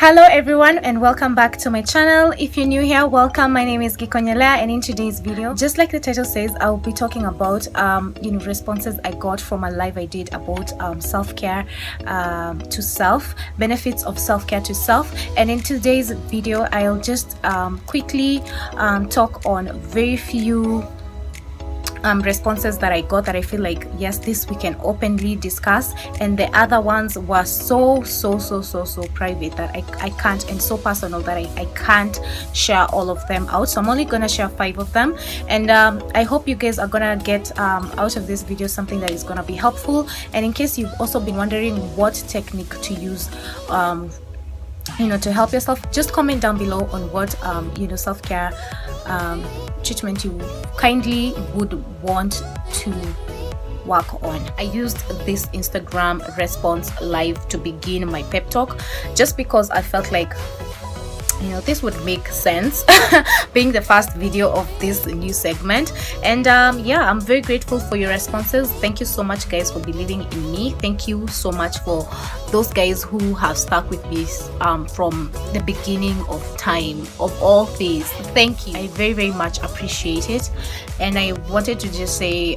Hello everyone and welcome back to my channel. If you're new here, welcome. My name is Gikonyela, and in today's video, just like the title says, I'll be talking about responses I got from a live I did about self-care to self, benefits of self-care to self. And in today's video, I'll just quickly talk on very few responses that I got that I feel like, yes, this we can openly discuss, and the other ones were so private that I can't, and so personal that I can't share all of them out. So I'm only gonna share 5 of them, and I hope you guys are gonna get out of this video something that is gonna be helpful. And in case you've also been wondering what technique to use to help yourself, just comment down below on what self-care treatment you kindly would want to work on. I used this Instagram response live to begin my pep talk, just because I felt like this would make sense being the first video of this new segment. And yeah, I'm very grateful for your responses. Thank you so much, guys, for believing in me. Thank you so much for those guys who have stuck with me from the beginning of time, of all things. Thank you. I very much appreciate it. And I wanted to just say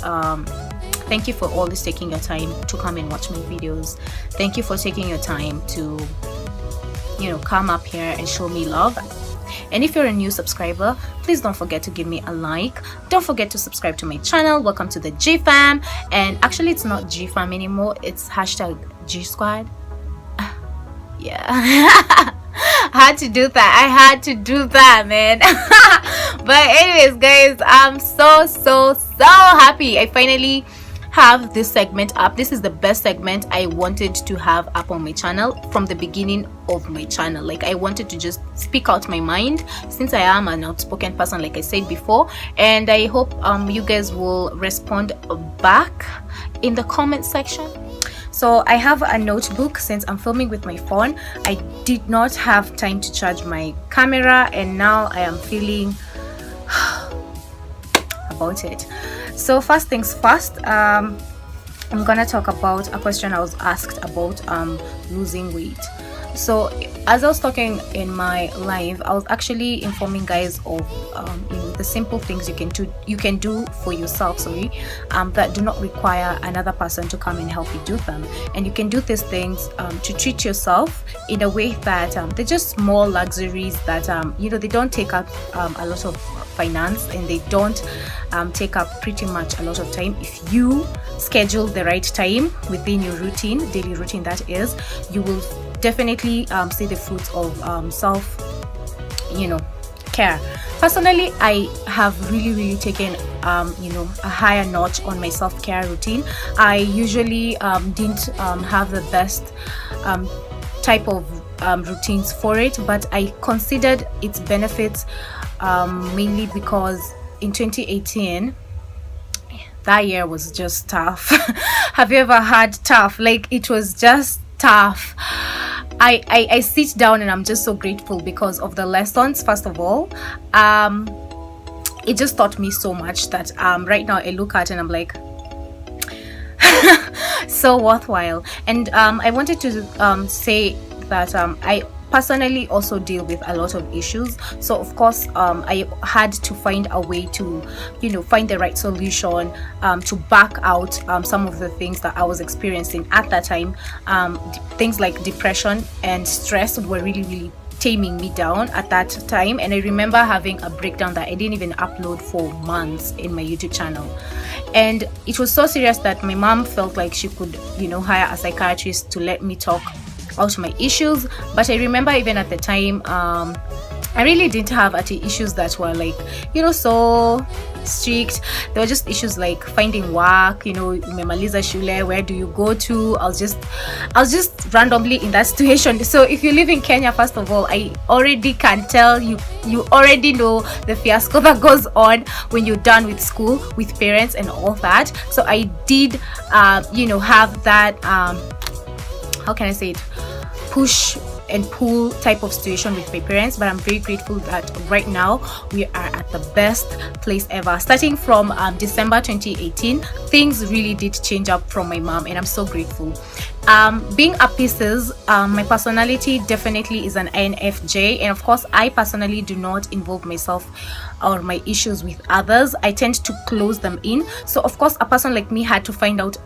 thank you for always taking your time to come and watch my videos. Thank you for taking your time to come up here and show me love. And if you're a new subscriber, please don't forget to give me a like. Don't forget to subscribe to my channel. Welcome to the G fam. And actually, it's not G fam anymore, it's hashtag G squad. Yeah. I had to do that, man. But anyways, guys, I'm so happy I finally have this segment up. This is the best segment I wanted to have up on my channel from the beginning of my channel. Like, I wanted to just speak out my mind, since I am an outspoken person, like I said before. And I hope you guys will respond back in the comment section. So I have a notebook. Since I'm filming with my phone, I did not have time to charge my camera, and now I am feeling about it. So first things first, I'm gonna talk about a question I was asked about losing weight. So as I was talking in my live, I was actually informing guys of the simple things you can do for yourself, that do not require another person to come and help you do them. And you can do these things to treat yourself in a way that they're just small luxuries that they don't take up a lot of finance, and they don't take up pretty much a lot of time. If you schedule the right time within your routine, daily routine that is, you will definitely see the fruits of self care. Personally, I have really taken a higher notch on my self-care routine. I usually didn't have the best type of routines for it, but I considered its benefits mainly because in 2018, that year was just tough. Have you ever had tough? Like, it was just tough. I sit down and I'm just so grateful because of the lessons. First of all, it just taught me so much that right now I look at and I'm like, so worthwhile. And I wanted to say that I personally also deal with a lot of issues. So of course, I had to find a way to find the right solution to back out some of the things that I was experiencing at that time. Things like depression and stress were really taming me down at that time. And I remember having a breakdown that I didn't even upload for months in my YouTube channel. And it was so serious that my mom felt like she could hire a psychiatrist to let me talk out my issues. But I remember even at the time, I really didn't have issues that were like so strict. There were just issues like finding work, umemaliza shule, where do you go to? I was just randomly in that situation. So if you live in Kenya, first of all, I already can tell you already know the fiasco that goes on when you're done with school, with parents and all that. So I did have that how can I say it, push and pull type of situation with my parents, but I'm very grateful that right now we are at the best place ever. Starting from December 2018, things really did change up from my mom, and I'm so grateful. Being a Pisces, my personality definitely is an INFJ, and of course I personally do not involve myself or my issues with others. I tend to close them in. So of course a person like me had to find out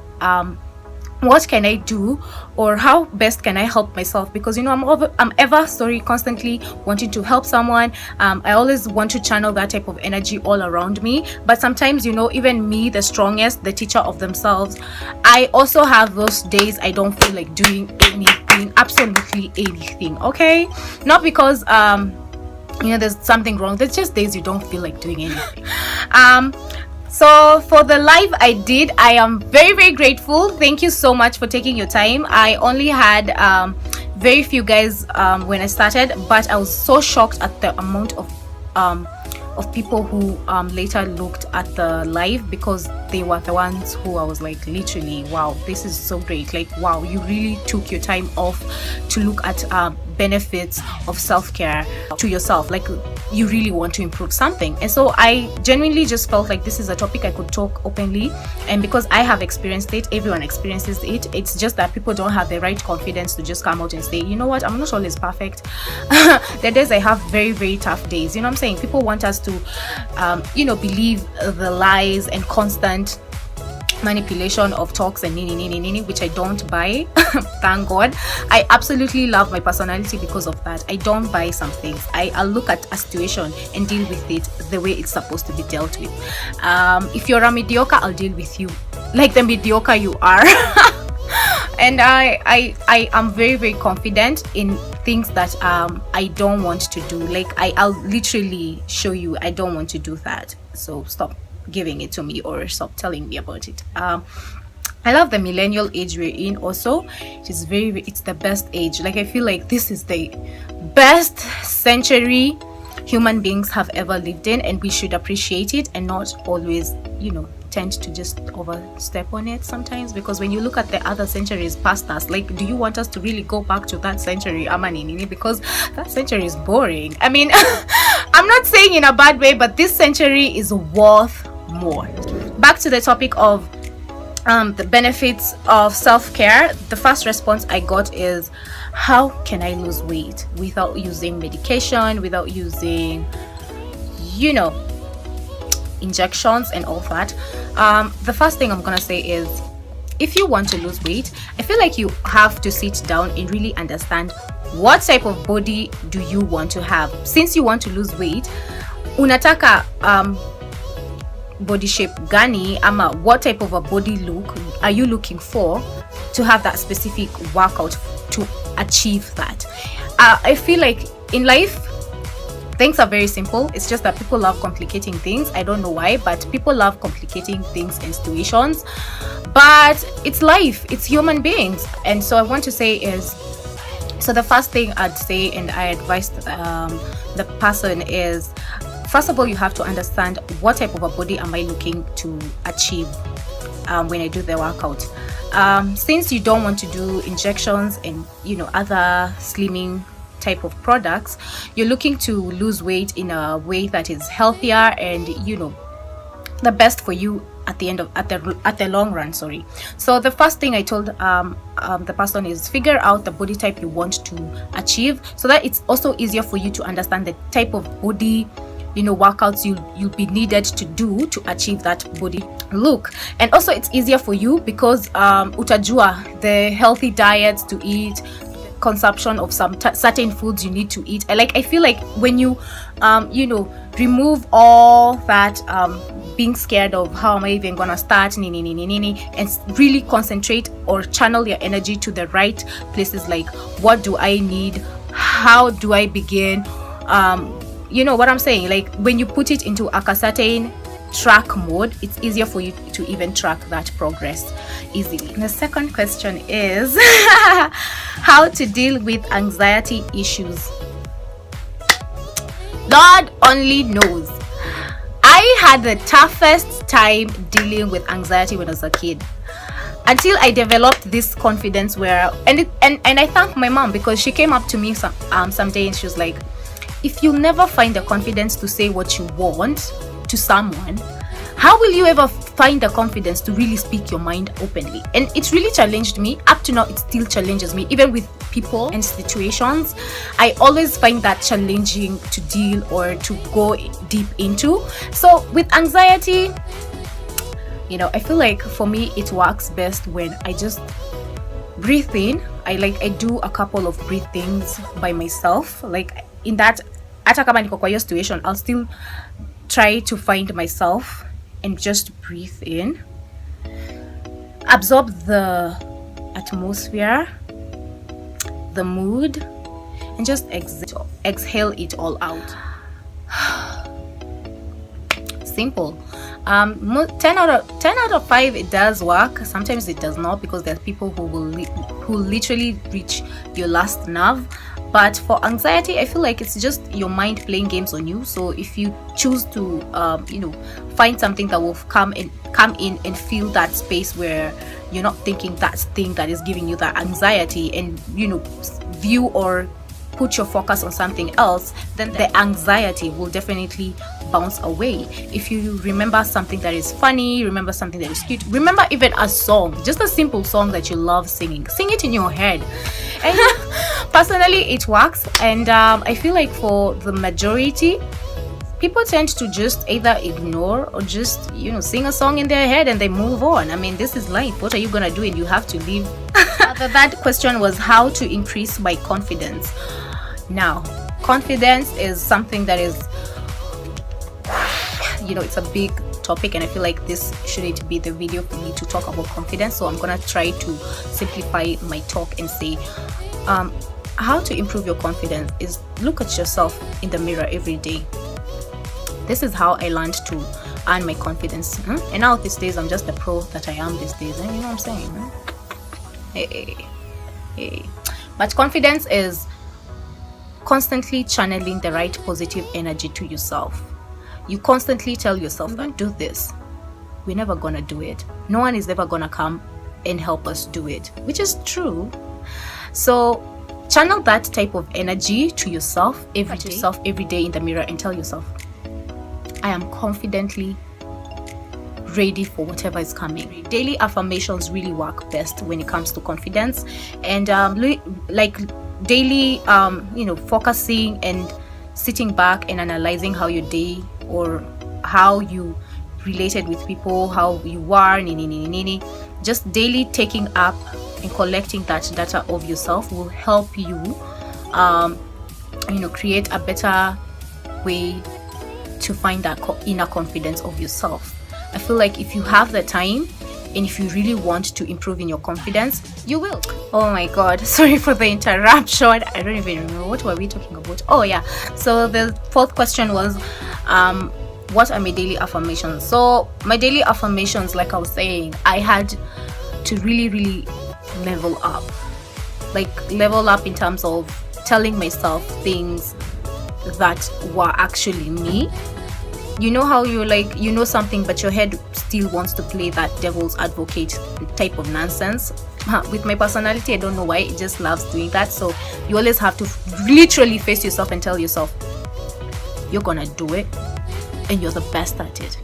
what can I do, or how best can I help myself, because I'm ever constantly wanting to help someone. I always want to channel that type of energy all around me, but sometimes even me, the strongest, the teacher of themselves, I also have those days I don't feel like doing anything, absolutely anything. Okay, not because there's something wrong, there's just days you don't feel like doing anything. So for the live I did, I am very, very grateful. Thank you so much for taking your time. I only had very few guys when I started, but I was so shocked at the amount of people who later looked at the live, because they were the ones who I was like, literally, wow, this is so great. Like, wow, you really took your time off to look at benefits of self-care to yourself. Like, you really want to improve something. And so I genuinely just felt like this is a topic I could talk openly, and because I have experienced it, everyone experiences it. It's just that people don't have the right confidence to just come out and say, you know what, I'm not always perfect. There are days I have very, very tough days. You know what I'm saying? People want us to believe the lies and constant manipulation of talks and which I don't buy. Thank God. I absolutely love my personality because of that. I don't buy some things. I'll look at a situation and deal with it the way it's supposed to be dealt with. If you're a mediocre, I'll deal with you like the mediocre you are. And I am very, very confident in things that I don't want to do. Like, I'll literally show you I don't want to do that, so stop giving it to me or stop telling me about it. I love the millennial age we're in also. It's the best age. Like, I feel like this is the best century human beings have ever lived in, and we should appreciate it and not always tend to just overstep on it sometimes, because when you look at the other centuries past us, like, do you want us to really go back to that century, because that century is boring. I mean, I'm not saying in a bad way, but this century is worth more. Back to the topic of the benefits of self-care. The first response I got is, how can I lose weight without using medication, without using injections and all that? The first thing I'm gonna say is, if you want to lose weight, I feel like you have to sit down and really understand what type of body do you want to have. Since you want to lose weight, unataka body shape gani, ama what type of a body look are you looking for to have that specific workout to achieve that? I feel like in life things are very simple. It's just that people love complicating things. I don't know why, but people love complicating things and situations. But it's life, it's human beings. And so I want to say is, so the first thing I'd say, and I advise the person, is, first of all, you have to understand what type of a body am I looking to achieve when I do the workout. Since you don't want to do injections and other slimming type of products, you're looking to lose weight in a way that is healthier and the best for you at the long run. So the first thing I told the person is, figure out the body type you want to achieve, so that it's also easier for you to understand the type of body workouts you'll be needed to do to achieve that body look. And also it's easier for you because utajua the healthy diets to eat, consumption of some certain foods you need to eat. I feel like when you remove all that being scared of how am I even gonna start and really concentrate or channel your energy to the right places, like, what do I need, how do I begin, you know what I'm saying? Like, when you put it into a certain track mode, it's easier for you to even track that progress easily. The second question is how to deal with anxiety issues. Lord only knows. I had the toughest time dealing with anxiety when I was a kid. until I developed this confidence where, and I thank my mom, because she came up to me someday and she was like, if you never find the confidence to say what you want to someone, how will you ever find the confidence to really speak your mind openly? And it really challenged me. Up to now, it still challenges me, even with people and situations. I always find that challenging to deal or to go deep into. So with anxiety, I feel like for me it works best when I just breathe in. I do a couple of breathings by myself. Like in that, hata kama niko kwa hiyo situation, I'll still try to find myself and just breathe in, absorb the atmosphere, the mood, and just exhale it all out. Simple. 10 out of 5 it does work. Sometimes it does not, because there are people who literally reach your last nerve. But for anxiety, I feel like it's just your mind playing games on you. So if you choose to find something that will come in and fill that space where you're not thinking that thing that is giving you that anxiety, and view or put your focus on something else, then the anxiety will definitely bounce away. If you remember something that is funny, remember something that is cute, remember even a song, just a simple song that you love singing, sing it in your head. And personally it works. And I feel like for the majority, people tend to just either ignore or just sing a song in their head and they move on. I mean, this is life. What are you gonna do? And you have to live. The third question was how to increase my confidence. Now, confidence is something that is, it's a big topic, and I feel like this shouldn't be the video for me to talk about confidence. So I'm gonna try to simplify my talk and say, how to improve your confidence is look at yourself in the mirror every day. This is how I learned to earn my confidence. And now these days, I'm just the pro that I am these days. You know what I'm saying? Hey. But confidence is constantly channeling the right positive energy to yourself. You constantly tell yourself that do this. We're never gonna do it. No one is ever gonna come and help us do it, which is true. So channel that type of energy to yourself every day in the mirror and tell yourself, I am confidently ready for whatever is coming. Daily affirmations really work best when it comes to confidence. And daily focusing and sitting back and analyzing how your day or how you related with people, how you are, just daily taking up and collecting that data of yourself will help you create a better way to find that inner confidence of yourself. I feel like if you have the time and if you really want to improve in your confidence, you will. Oh my god, sorry for the interruption. I don't even remember what were we talking about. Oh yeah, so the fourth question was what are my daily affirmations? So my daily affirmations, like I was saying, I had to really level up in terms of telling myself things that were actually me. You know how you're something, but your head still wants to play that devil's advocate type of nonsense. With my personality, I don't know why, it just loves doing that. So you always have to literally face yourself and tell yourself you're gonna do it and you're the best at it.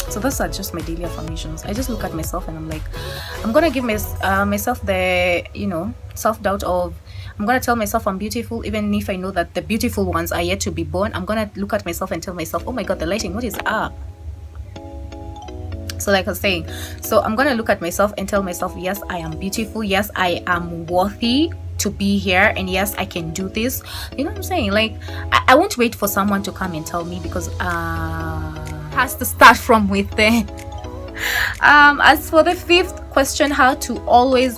So those are just my daily affirmations. I just look at myself and I'm like, I'm gonna give myself the self-doubt of, I'm gonna tell myself I'm beautiful, even if I know that the beautiful ones are yet to be born. I'm gonna look at myself and tell myself, oh my god, the lighting, what is up? So like I was saying, so I'm gonna look at myself and tell myself, yes, I am beautiful, yes, I am worthy to be here, and yes, I can do this. You know what I'm saying? Like I won't wait for someone to come and tell me, because has to start from within. As for the fifth question, how to always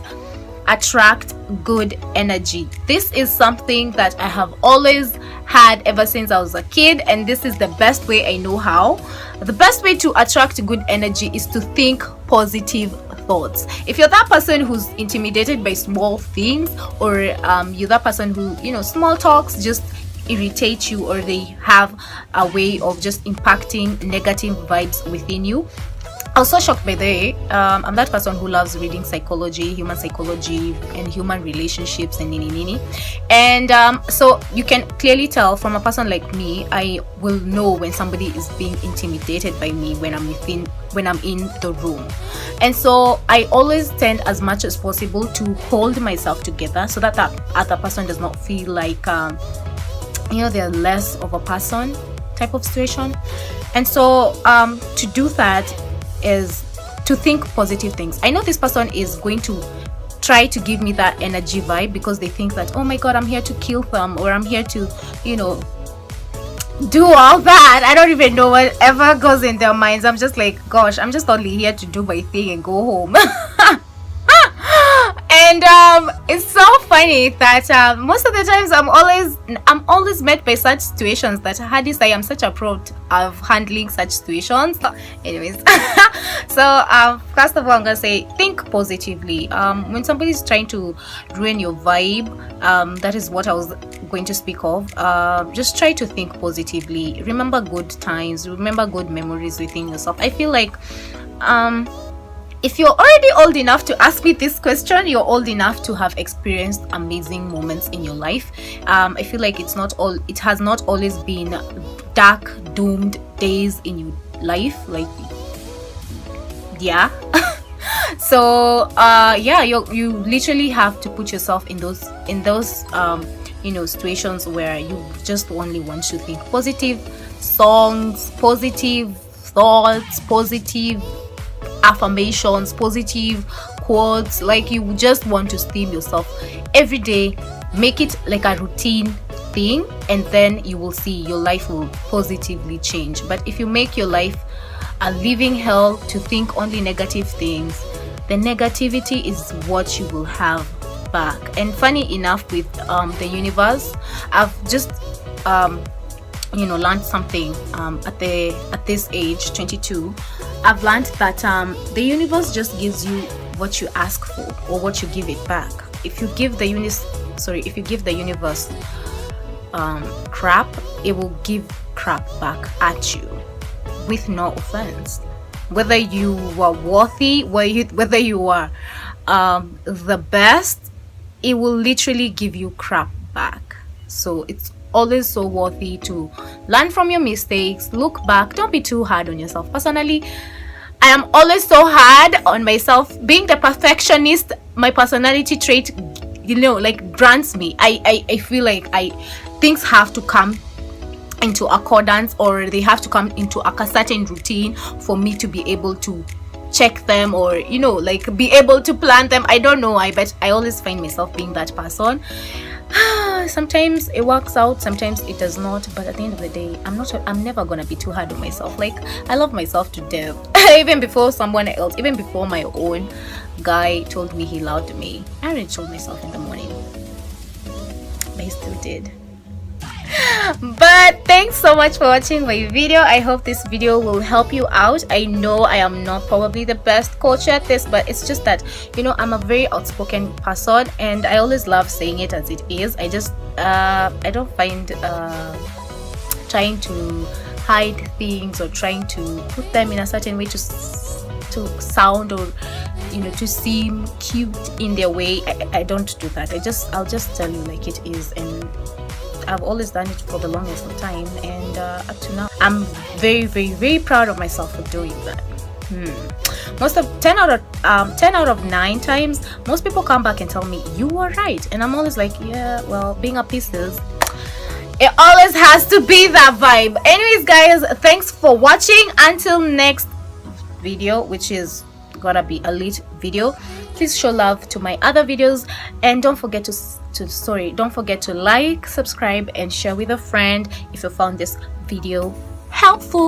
attract good energy. This is something that I have always had ever since I was a kid, and this is the best way I know how. The best way to attract good energy is to think positive thoughts. If you're that person who's intimidated by small things, or you're that person who small talks just irritate you, or they have a way of just impacting negative vibes within you, I was so shocked by the way. I'm that person who loves reading psychology, human psychology, and human relationships and nini. And so you can clearly tell from a person like me, I will know when somebody is being intimidated by me when I'm in the room. And so I always tend as much as possible to hold myself together so that that other person does not feel like they're less of a person type of situation. And so to do that is to think positive things. I know this person is going to try to give me that energy vibe because they think that, oh my god, I'm here to kill them, or I'm here to do all that. I don't even know whatever goes in their minds. I'm just like, gosh, I'm just only here to do my thing and go home. And it's so funny that most of the times I'm always met by such situations that Hadis, I am such a pro of handling such situations. Anyways, so first of all, I'm gonna say think positively. When somebody's trying to ruin your vibe, that is what I was going to speak of. Just try to think positively. Remember good times. Remember good memories within yourself. I feel like if you're already old enough to ask me this question, you're old enough to have experienced amazing moments in your life. I feel like it has not always been dark, doomed days in your life. Like, yeah. So you literally have to put yourself in those situations where you just only want to think positive songs, positive thoughts, positive affirmations, positive quotes. Like, you just want to steam yourself every day. Make it like a routine thing, and then you will see your life will positively change. But if you make your life a living hell to think only negative things, the negativity is what you will have back. And funny enough, with the universe, I've just learned something at this age, 22. I've learned that the universe just gives you what you ask for or what you give it back. If you give the universe crap, it will give crap back at you with no offense. Whether you are worthy, whether you are the best, it will literally give you crap back. So it's always so worthy to learn from your mistakes, look back. Don't be too hard on yourself. Personally, I am always so hard on myself. Being the perfectionist, my personality trait, like, grants me. I feel like things have to come into accordance, or they have to come into a certain routine for me to be able to check them, or like be able to plan them. I don't know why, but I always find myself being that person. Sometimes it works out, sometimes it does not, but at the end of the day, I'm never gonna be too hard on myself. Like, I love myself to death. Even before someone else, even before my own guy told me he loved me, I already told myself in the morning, but he still did. But thanks so much for watching my video. I hope this video will help you out. I know I am not probably the best coach at this, but it's just that I'm a very outspoken person, and I always love saying it as it is. I just I don't find trying to hide things or trying to put them in a certain way to sound or to seem cute in their way. I don't do that. I'll just tell you like it is, and I've always done it for the longest of time, and up to now I'm very, very, very proud of myself for doing that. Most of 10 out of 9 times, most people come back and tell me you were right, and I'm always like, yeah, well, being a Pisces, it always has to be that vibe. Anyways, guys, thanks for watching. Until next video, which is gonna be a lit video, please show love to my other videos, and don't forget to like, subscribe, and share with a friend if you found this video helpful.